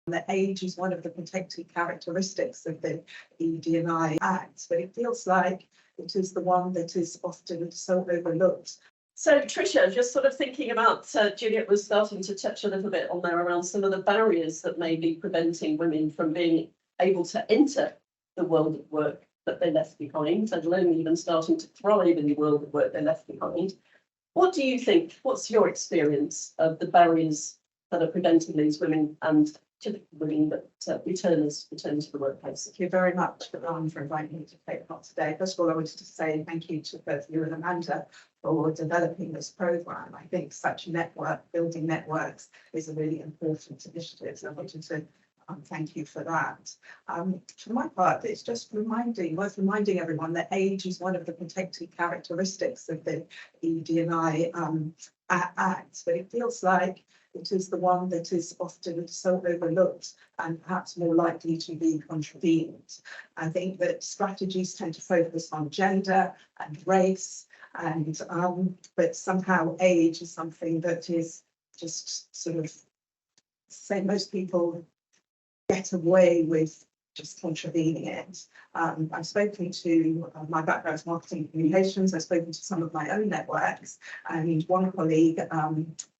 That age is one of the protected characteristics of the ED&I Act, but it feels like it is the one that is often so overlooked. So, Tricia, just sort of thinking about, Juliet was starting to touch a little bit on there around some of the barriers that may be preventing women from being able to enter the world of work that they left behind, let alone even starting to thrive in the world of work they left behind. What do you think? What's your experience of the barriers that are preventing these women and typically women that return to the workplace? Thank you very much for inviting me to take part today. First of all, I wanted to say thank you to both you and Amanda for developing this programme. I think such building networks is a really important initiative. So I wanted to thank you for that. For my part, it's just worth reminding everyone that age is one of the protected characteristics of the ED&I Act, but it feels like it is the one that is often so overlooked and perhaps more likely to be contravened. I think that strategies tend to focus on gender and race, and but somehow age is something that is just sort of, say, most people get away with just contravening it. I've spoken to, my background is marketing and communications, I've spoken to some of my own networks, and one colleague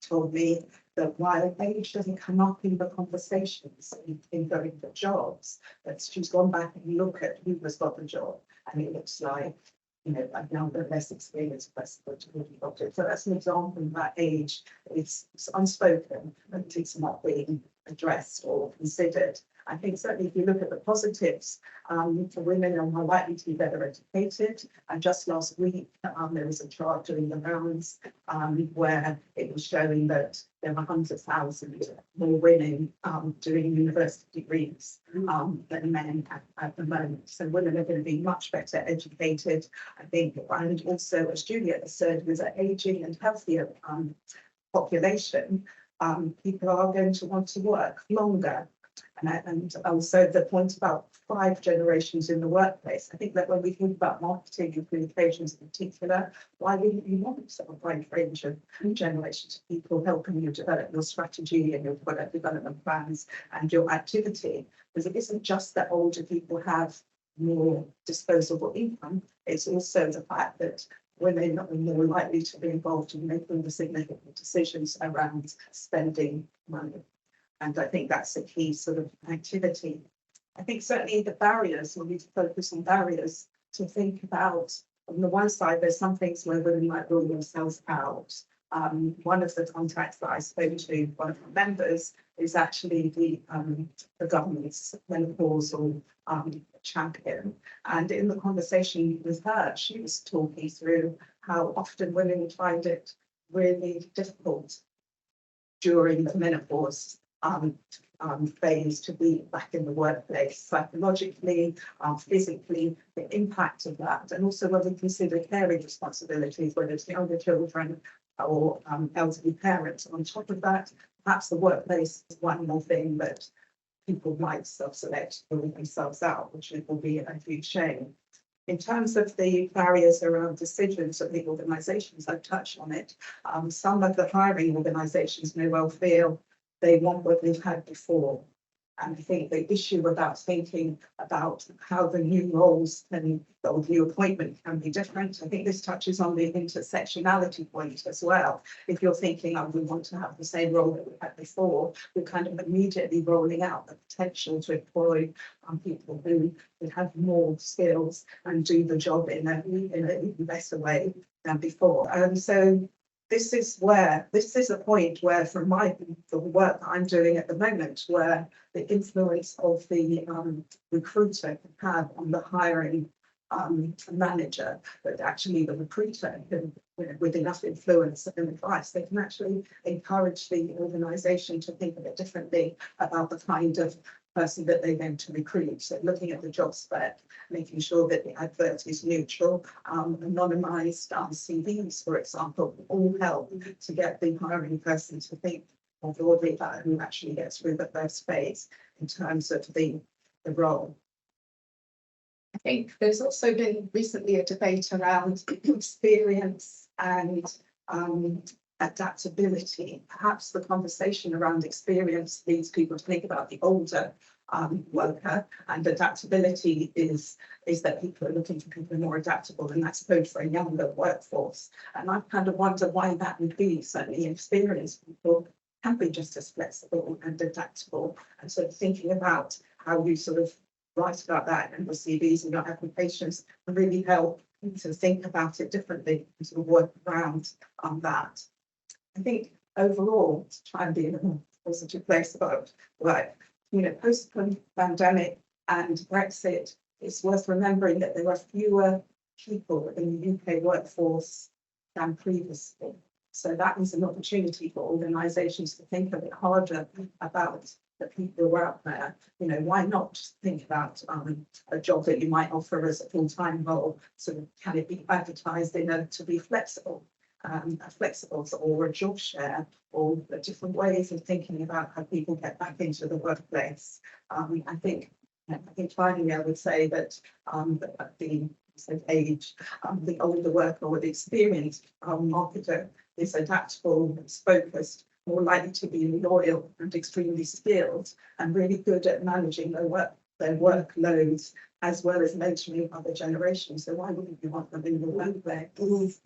told me that while age doesn't come up in the conversations in going for jobs, that she's gone back and looked at who has got the job, and it looks like, you know, a younger, less experienced person would have got it. So that's an example that age is unspoken, and it's not being addressed or considered. I think certainly if you look at the positives, for women are more likely to be better educated. And just last week, there was a chart doing the rounds where it was showing that there were 100,000 more women doing university degrees than men at the moment. So women are going to be much better educated, I think. And also, as Juliet has said, with an ageing and healthier population, people are going to want to work longer. And also the point about 5 generations in the workplace. I think that when we think about marketing and communications in particular, why wouldn't you want a wide range of generations of people helping you develop your strategy and your product development plans and your activity? Because it isn't just that older people have more disposable income, it's also the fact that women are more likely to be involved in making the significant decisions around spending money. And I think that's a key sort of activity. I think certainly the barriers, we need to focus on barriers to think about. On the one side, there's some things where women might rule themselves out. One of the contacts that I spoke to, one of the members, is actually the government's menopausal champion. And in the conversation with her, she was talking through how often women find it really difficult during the menopause phase to be back in the workplace, psychologically, physically, the impact of that, and also when we consider caring responsibilities, whether it's younger children or elderly parents. On top of that, perhaps the workplace is one more thing that people might self-select or leave themselves out, which will be a huge shame. In terms of the barriers around decisions of the organisations, I've touched on it. Some of the hiring organisations may well feel they want what they've had before. And I think the issue about thinking about how the new roles and the new appointment can be different. I think this touches on the intersectionality point as well. If you're thinking, oh, we want to have the same role that we had before, we're kind of immediately rolling out the potential to employ people who have more skills and do the job in an even better way than before. And so this is a point where, from the work that I'm doing at the moment, where the influence of the recruiter can have on the hiring manager, but actually the recruiter can, with enough influence and advice, they can actually encourage the organisation to think a bit differently about the kind of person that they're going to recruit. So looking at the job spec, making sure that the advert is neutral, anonymised CVs, for example, all help to get the hiring person to think more broadly about who actually gets through the first phase in terms of the role. I think there's also been recently a debate around experience and adaptability. Perhaps the conversation around experience leads people to think about the older worker, and adaptability is that people are looking for people more adaptable, and that's good for a younger workforce. And I kind of wonder why that would be. Certainly experienced people can be just as flexible and adaptable, and sort of thinking about how you sort of write about that in your CVs and your applications really help to think about it differently and sort of work around that. I think overall, to try and be in a more positive place about work, post-pandemic and Brexit, it's worth remembering that there are fewer people in the UK workforce than previously. So that is an opportunity for organisations to think a bit harder about the people who are out there. Why not just think about a job that you might offer as a full-time role? Sort of, can it be advertised to be flexible? Or a job share, or different ways of thinking about how people get back into the workplace. I think finally I would say that the age, the older worker or the experienced marketer is adaptable, is focused, more likely to be loyal and extremely skilled, and really good at managing their workloads, as well as mentoring other generations. So why wouldn't you want them in the workplace?